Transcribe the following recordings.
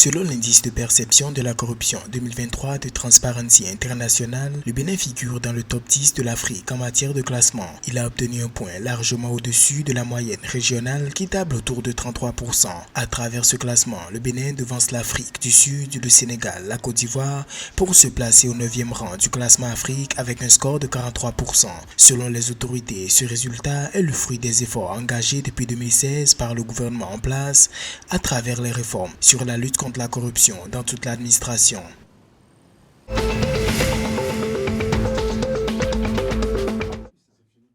Selon l'indice de perception de la corruption 2023 de Transparency International, le Bénin figure dans le top 10 de l'Afrique en matière de classement. Il a obtenu un point largement au-dessus de la moyenne régionale qui table autour de 33%. À travers ce classement, le Bénin devance l'Afrique du Sud, le Sénégal, la Côte d'Ivoire pour se placer au 9e rang du classement Afrique avec un score de 43%. Selon les autorités, ce résultat est le fruit des efforts engagés depuis 2016 par le gouvernement en place à travers les réformes sur la lutte contre la corruption dans toute l'administration.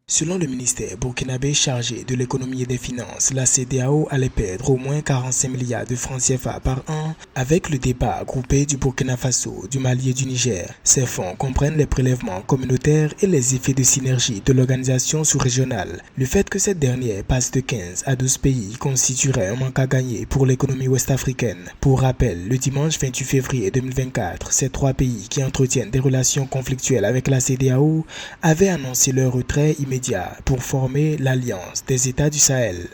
Selon le ministère burkinabé chargé de l'économie et des finances, la CEDEAO allait perdre au moins 45 milliards de francs CFA par an avec le départ groupé du Burkina Faso, du Mali et du Niger. Ces fonds comprennent les prélèvements communautaires et les effets de synergie de l'organisation sous-régionale. Le fait que cette dernière passe de 15 à 12 pays constituerait un manque à gagner pour l'économie ouest-africaine. Pour rappel, le dimanche 28 février 2024, ces trois pays qui entretiennent des relations conflictuelles avec la CEDEAO avaient annoncé leur retrait immédiat pour former l'Alliance des États du Sahel.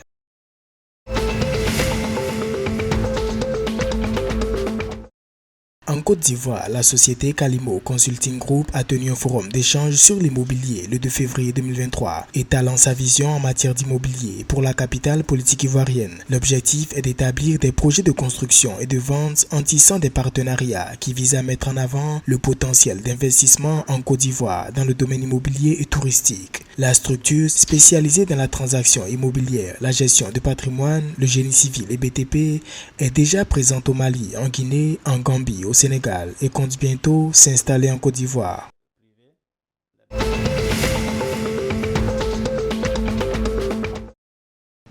En Côte d'Ivoire, la société Calimo Consulting Group a tenu un forum d'échange sur l'immobilier le 2 février 2023, étalant sa vision en matière d'immobilier pour la capitale politique ivoirienne. L'objectif est d'établir des projets de construction et de vente en tissant des partenariats qui visent à mettre en avant le potentiel d'investissement en Côte d'Ivoire dans le domaine immobilier et touristique. La structure spécialisée dans la transaction immobilière, la gestion de patrimoine, le génie civil et BTP est déjà présente au Mali, en Guinée, en Gambie, au Sénégal et compte bientôt s'installer en Côte d'Ivoire.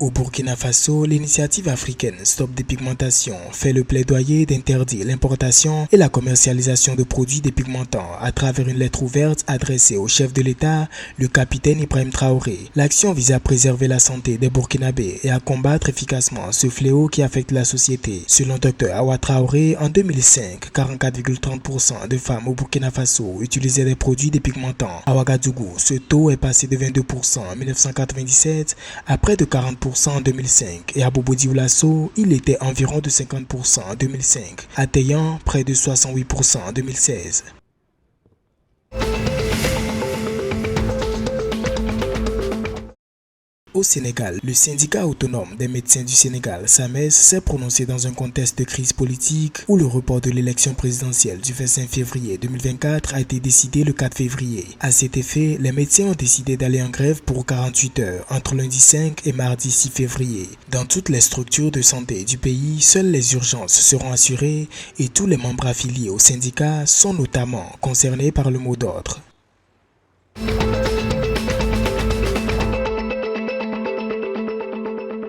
Au Burkina Faso, l'initiative africaine Stop Dépigmentation fait le plaidoyer d'interdire l'importation et la commercialisation de produits dépigmentants à travers une lettre ouverte adressée au chef de l'État, le capitaine Ibrahim Traoré. L'action vise à préserver la santé des Burkinabés et à combattre efficacement ce fléau qui affecte la société. Selon Dr Awa Traoré, en 2005, 44,30% de femmes au Burkina Faso utilisaient des produits dépigmentants. À Ouagadougou, ce taux est passé de 22% en 1997 à près de 40% en 2005 et à Bobo-Dioulasso, il était environ de 50% en 2005, atteignant près de 68% en 2016. Au Sénégal, le syndicat autonome des médecins du Sénégal, SAMES, s'est prononcé dans un contexte de crise politique où le report de l'élection présidentielle du 25 février 2024 a été décidé le 4 février. À cet effet, les médecins ont décidé d'aller en grève pour 48 heures entre lundi 5 et mardi 6 février. Dans toutes les structures de santé du pays, seules les urgences seront assurées et tous les membres affiliés au syndicat sont notamment concernés par le mot d'ordre.